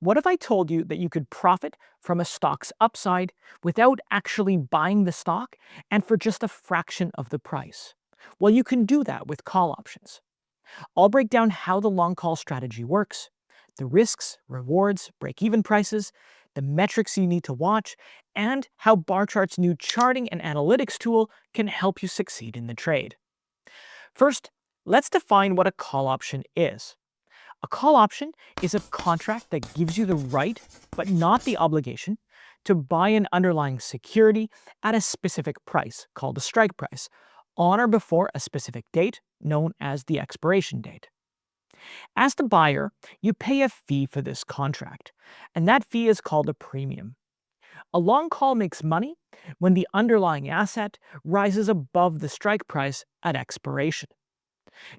What if I told you that you could profit from a stock's upside without actually buying the stock and for just a fraction of the price? Well, you can do that with call options. I'll break down how the long call strategy works, the risks, rewards, break-even prices, the metrics you need to watch, and how Barchart's new charting and analytics tool can help you succeed in the trade. First, let's define what a call option is. A call option is a contract that gives you the right, but not the obligation, to buy an underlying security at a specific price, called a strike price, on or before a specific date, known as the expiration date. As the buyer, you pay a fee for this contract, and that fee is called a premium. A long call makes money when the underlying asset rises above the strike price at expiration.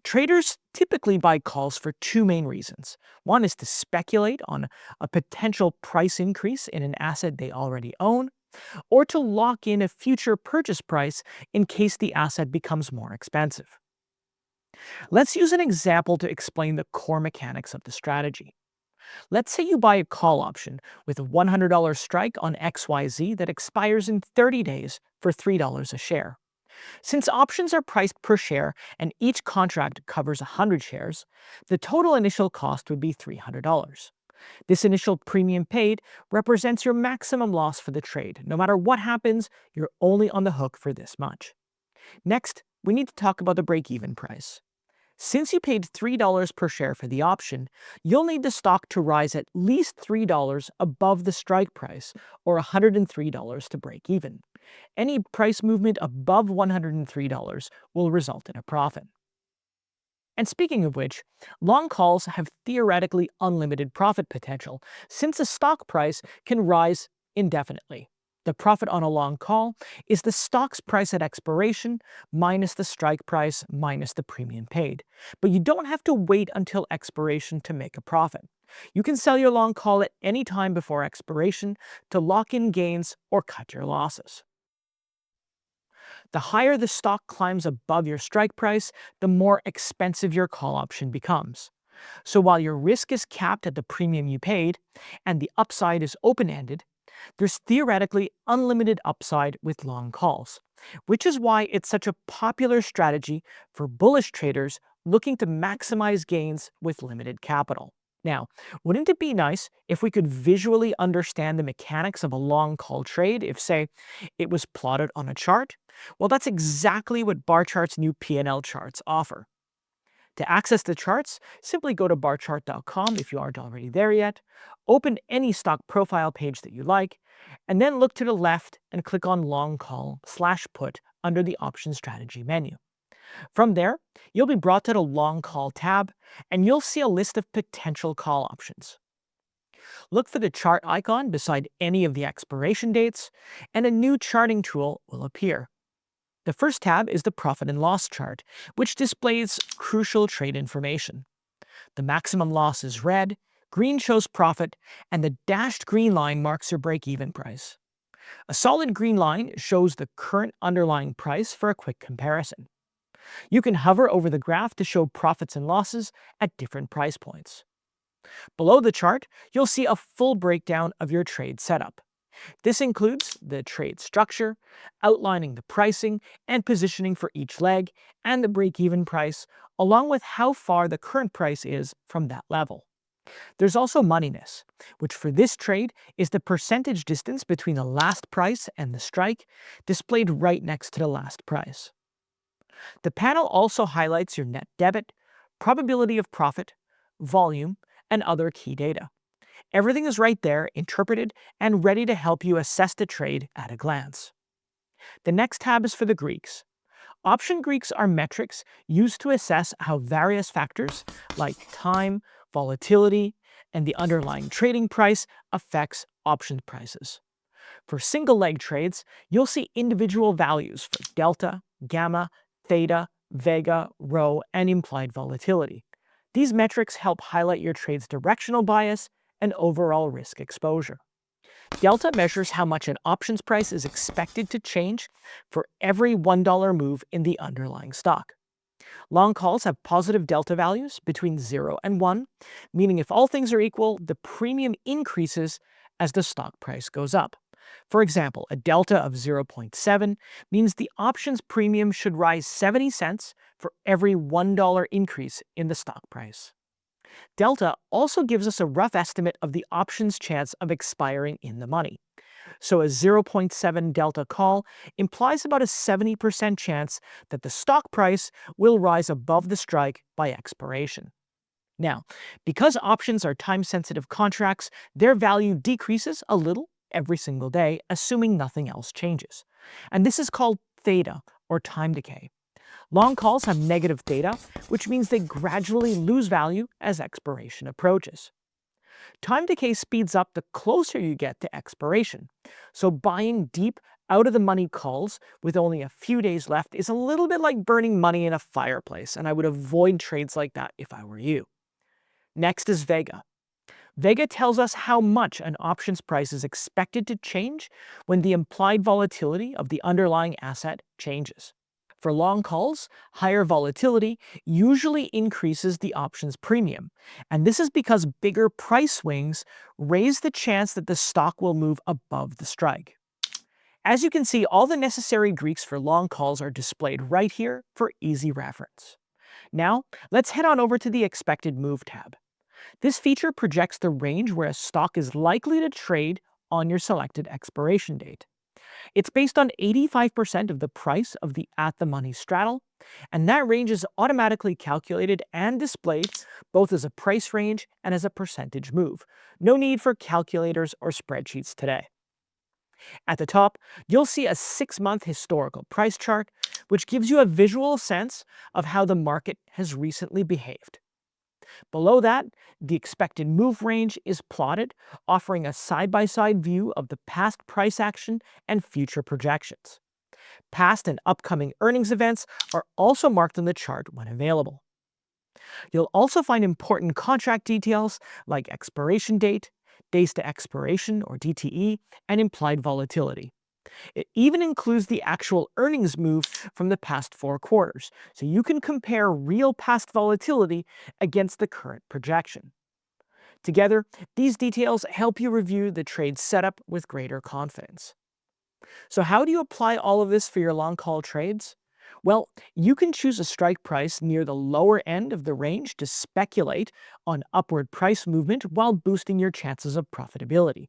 Traders typically buy calls for two main reasons. One is to speculate on a potential price increase in an asset they already own, or to lock in a future purchase price in case the asset becomes more expensive. Let's use an example to explain the core mechanics of the strategy. Let's say you buy a call option with a $100 strike on XYZ that expires in 30 days for $3 a share. Since options are priced per share and each contract covers 100 shares, the total initial cost would be $300. This initial premium paid represents your maximum loss for the trade. No matter what happens, you're only on the hook for this much. Next, we need to talk about the break-even price. Since you paid $3 per share for the option, you'll need the stock to rise at least $3 above the strike price, or $103 to break even. Any price movement above $103 will result in a profit. And speaking of which, long calls have theoretically unlimited profit potential, since a stock price can rise indefinitely. The profit on a long call is the stock's price at expiration minus the strike price minus the premium paid. But you don't have to wait until expiration to make a profit. You can sell your long call at any time before expiration to lock in gains or cut your losses. The higher the stock climbs above your strike price, the more expensive your call option becomes. So while your risk is capped at the premium you paid and the upside is open-ended, there's theoretically unlimited upside with long calls, which is why it's such a popular strategy for bullish traders looking to maximize gains with limited capital. Now, wouldn't it be nice if we could visually understand the mechanics of a long call trade if, say, it was plotted on a chart? Well, that's exactly what Barchart's new P&L charts offer. To access the charts, simply go to barchart.com if you aren't already there yet, open any stock profile page that you like, and then look to the left and click on Long Call/Put under the Option Strategy menu. From there, you'll be brought to the Long Call tab, and you'll see a list of potential call options. Look for the chart icon beside any of the expiration dates, and a new charting tool will appear. The first tab is the profit and loss chart, which displays crucial trade information. The maximum loss is red, green shows profit, and the dashed green line marks your break-even price. A solid green line shows the current underlying price for a quick comparison. You can hover over the graph to show profits and losses at different price points. Below the chart, you'll see a full breakdown of your trade setup. This includes the trade structure, outlining the pricing and positioning for each leg, and the break-even price, along with how far the current price is from that level. There's also moneyness, which for this trade is the percentage distance between the last price and the strike, displayed right next to the last price. The panel also highlights your net debit, probability of profit, volume, and other key data. Everything is right there, interpreted, and ready to help you assess the trade at a glance. The next tab is for the Greeks. Option Greeks are metrics used to assess how various factors like time, volatility, and the underlying trading price affects option prices. For single leg trades, you'll see individual values for delta, gamma, theta, vega, rho, and implied volatility. These metrics help highlight your trade's directional bias and overall risk exposure. Delta measures how much an options price is expected to change for every $1 move in the underlying stock. Long calls have positive delta values between 0 and 1, meaning if all things are equal, the premium increases as the stock price goes up. For example, a delta of 0.7 means the options premium should rise 70 cents for every $1 increase in the stock price. Delta also gives us a rough estimate of the option's chance of expiring in the money. So a 0.7 delta call implies about a 70% chance that the stock price will rise above the strike by expiration. Now, because options are time-sensitive contracts, their value decreases a little every single day, assuming nothing else changes. And this is called theta, or time decay. Long calls have negative theta, which means they gradually lose value as expiration approaches. Time decay speeds up the closer you get to expiration, so buying deep, out-of-the-money calls with only a few days left is a little bit like burning money in a fireplace, and I would avoid trades like that if I were you. Next is Vega. Vega tells us how much an options price is expected to change when the implied volatility of the underlying asset changes. For long calls, higher volatility usually increases the options premium, and this is because bigger price swings raise the chance that the stock will move above the strike. As you can see, all the necessary Greeks for long calls are displayed right here for easy reference. Now, let's head on over to the Expected Move tab. This feature projects the range where a stock is likely to trade on your selected expiration date. It's based on 85% of the price of the at-the-money straddle, and that range is automatically calculated and displayed both as a price range and as a percentage move. No need for calculators or spreadsheets today. At the top, you'll see a 6-month historical price chart, which gives you a visual sense of how the market has recently behaved. Below that, the expected move range is plotted, offering a side-by-side view of the past price action and future projections. Past and upcoming earnings events are also marked on the chart when available. You'll also find important contract details like expiration date, days to expiration or DTE, and implied volatility. It even includes the actual earnings move from the past 4 quarters, so you can compare real past volatility against the current projection. Together, these details help you review the trade setup with greater confidence. So how do you apply all of this for your long call trades? Well, you can choose a strike price near the lower end of the range to speculate on upward price movement while boosting your chances of profitability.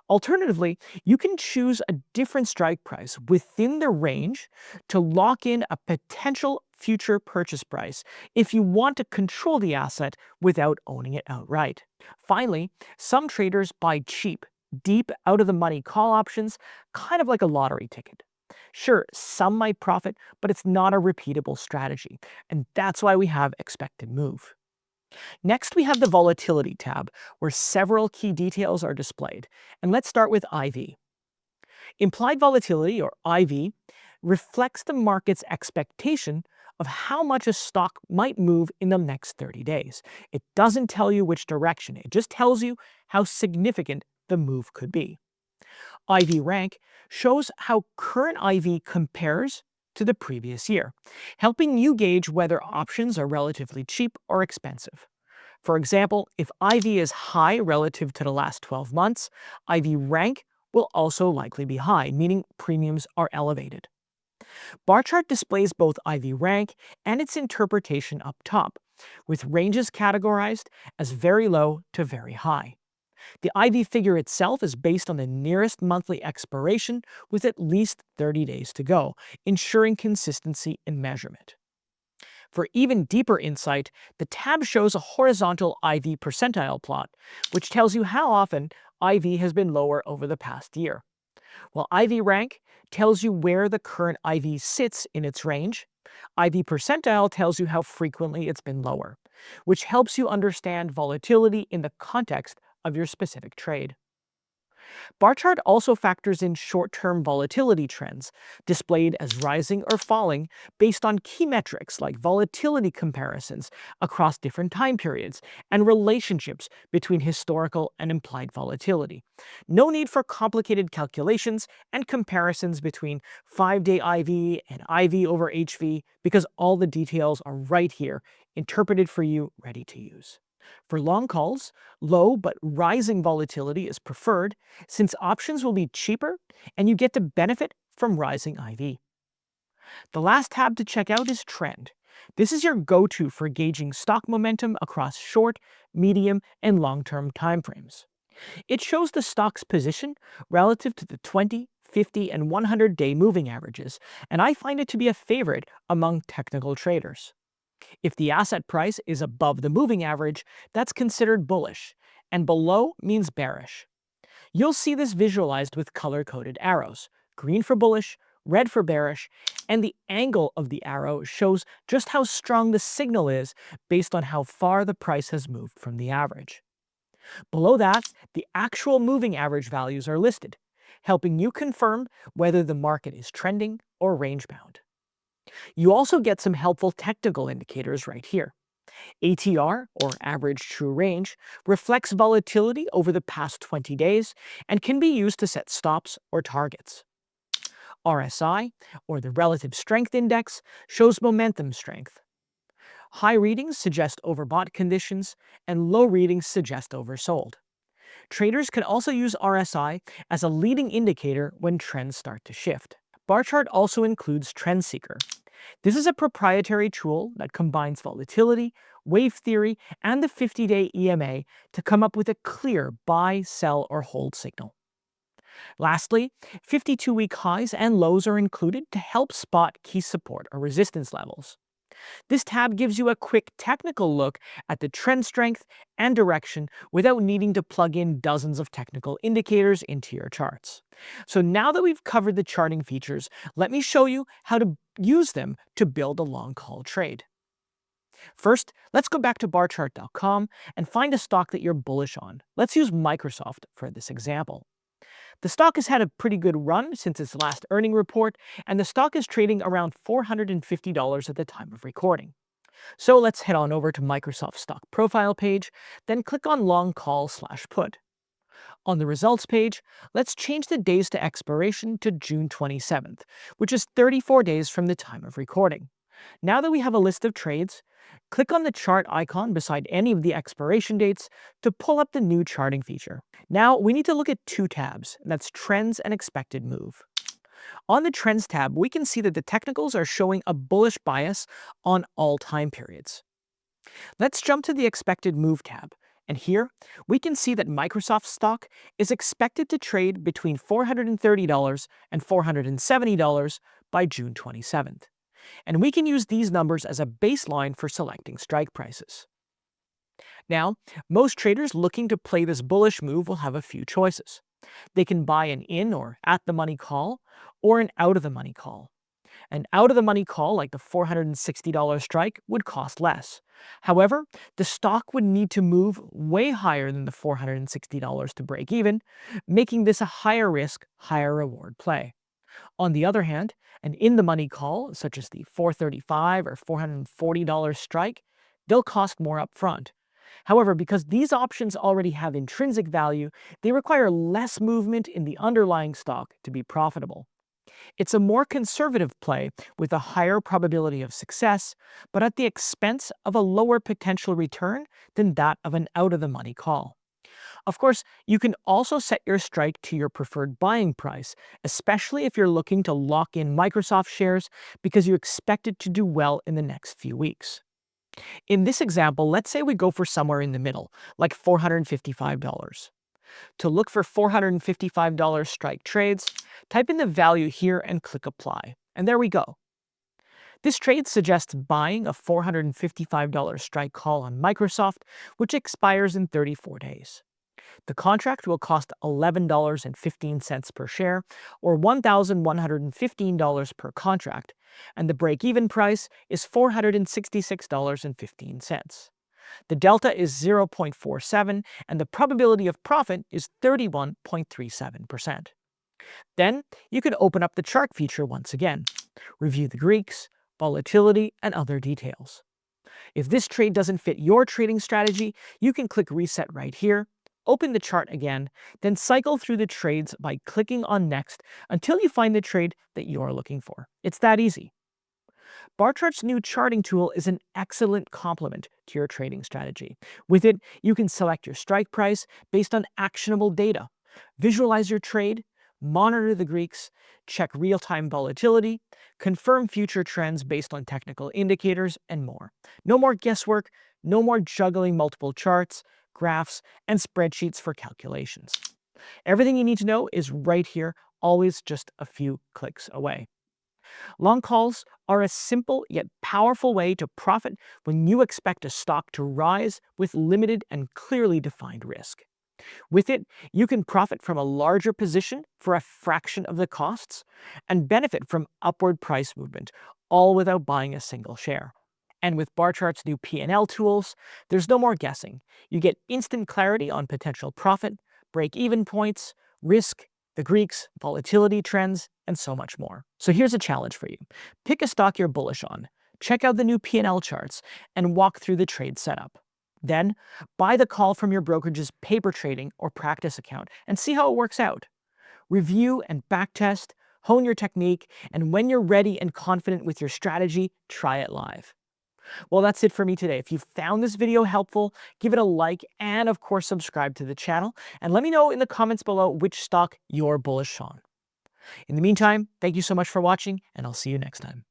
Alternatively, you can choose a different strike price within the range to lock in a potential future purchase price if you want to control the asset without owning it outright. Finally, some traders buy cheap, deep out-of-the-money call options, kind of like a lottery ticket. Sure, some might profit, but it's not a repeatable strategy, and that's why we have expected move. Next, we have the Volatility tab, where several key details are displayed. And let's start with IV. Implied volatility, or IV, reflects the market's expectation of how much a stock might move in the next 30 days. It doesn't tell you which direction, it just tells you how significant the move could be. IV rank shows how current IV compares to the previous year, helping you gauge whether options are relatively cheap or expensive. For example, if IV is high relative to the last 12 months, IV rank will also likely be high, meaning premiums are elevated. Barchart displays both IV rank and its interpretation up top, with ranges categorized as very low to very high. The IV figure itself is based on the nearest monthly expiration with at least 30 days to go, ensuring consistency in measurement. For even deeper insight, the tab shows a horizontal IV percentile plot, which tells you how often IV has been lower over the past year. While IV rank tells you where the current IV sits in its range, IV percentile tells you how frequently it's been lower, which helps you understand volatility in the context of your specific trade. Barchart also factors in short-term volatility trends, displayed as rising or falling based on key metrics like volatility comparisons across different time periods and relationships between historical and implied volatility. No need for complicated calculations and comparisons between 5-day IV and IV over HV because all the details are right here, interpreted for you, ready to use. For long calls, low but rising volatility is preferred since options will be cheaper and you get to benefit from rising IV. The last tab to check out is Trend. This is your go-to for gauging stock momentum across short, medium, and long-term timeframes. It shows the stock's position relative to the 20, 50, and 100-day moving averages, and I find it to be a favorite among technical traders. If the asset price is above the moving average, that's considered bullish, and below means bearish. You'll see this visualized with color-coded arrows: green for bullish, red for bearish, and the angle of the arrow shows just how strong the signal is based on how far the price has moved from the average. Below that, the actual moving average values are listed, helping you confirm whether the market is trending or range-bound. You also get some helpful technical indicators right here. ATR, or average true range, reflects volatility over the past 20 days and can be used to set stops or targets. RSI, or the relative strength index, shows momentum strength. High readings suggest overbought conditions, and low readings suggest oversold. Traders can also use RSI as a leading indicator when trends start to shift. Barchart also includes Trend Seeker. This is a proprietary tool that combines volatility, wave theory, and the 50-day EMA to come up with a clear buy, sell, or hold signal. Lastly, 52-week highs and lows are included to help spot key support or resistance levels. This tab gives you a quick technical look at the trend strength and direction without needing to plug in dozens of technical indicators into your charts. So now that we've covered the charting features, let me show you how to use them to build a long call trade. First, let's go back to barchart.com and find a stock that you're bullish on. Let's use Microsoft for this example. The stock has had a pretty good run since its last earning report, and the stock is trading around $450 at the time of recording. So let's head on over to Microsoft's stock profile page, then click on Long Call/Put. On the results page, let's change the days to expiration to June 27th, which is 34 days from the time of recording. Now that we have a list of trades, click on the chart icon beside any of the expiration dates to pull up the new charting feature. Now we need to look at two tabs, and that's Trends and Expected Move. On the Trends tab, we can see that the technicals are showing a bullish bias on all time periods. Let's jump to the Expected Move tab, and here we can see that Microsoft stock is expected to trade between $430 and $470 by June 27th. And we can use these numbers as a baseline for selecting strike prices. Now, most traders looking to play this bullish move will have a few choices. They can buy an in or at-the-money call, or an out-of-the-money call. An out-of-the-money call like the $460 strike would cost less. However, the stock would need to move way higher than the $460 to break even, making this a higher risk, higher reward play. On the other hand, an in-the-money call, such as the $435 or $440 strike, they'll cost more upfront. However, because these options already have intrinsic value, they require less movement in the underlying stock to be profitable. It's a more conservative play with a higher probability of success, but at the expense of a lower potential return than that of an out-of-the-money call. Of course, you can also set your strike to your preferred buying price, especially if you're looking to lock in Microsoft shares because you expect it to do well in the next few weeks. In this example, let's say we go for somewhere in the middle, like $455. To look for $455 strike trades, type in the value here and click Apply. And there we go. This trade suggests buying a $455 strike call on Microsoft, which expires in 34 days. The contract will cost $11.15 per share, or $1,115 per contract, and the break-even price is $466.15. The delta is 0.47, and the probability of profit is 31.37%. Then, you can open up the chart feature once again, review the Greeks, volatility, and other details. If this trade doesn't fit your trading strategy, you can click Reset right here, open the chart again, then cycle through the trades by clicking on Next until you find the trade that you're looking for. It's that easy. Barchart's new charting tool is an excellent complement to your trading strategy. With it, you can select your strike price based on actionable data, visualize your trade, monitor the Greeks, check real-time volatility, confirm future trends based on technical indicators, and more. No more guesswork, no more juggling multiple charts, graphs, and spreadsheets for calculations. Everything you need to know is right here, always just a few clicks away. Long calls are a simple yet powerful way to profit when you expect a stock to rise with limited and clearly defined risk. With it, you can profit from a larger position for a fraction of the costs and benefit from upward price movement, all without buying a single share. And with Barchart's new P&L tools, there's no more guessing. You get instant clarity on potential profit, break-even points, risk, the Greeks, volatility trends, and so much more. So here's a challenge for you. Pick a stock you're bullish on, check out the new P&L charts, and walk through the trade setup. Then, buy the call from your brokerage's paper trading or practice account and see how it works out. Review and backtest, hone your technique, and when you're ready and confident with your strategy, try it live. Well, that's it for me today. If you found this video helpful, give it a like and, of course, subscribe to the channel. And let me know in the comments below which stock you're bullish on. In the meantime, thank you so much for watching, and I'll see you next time.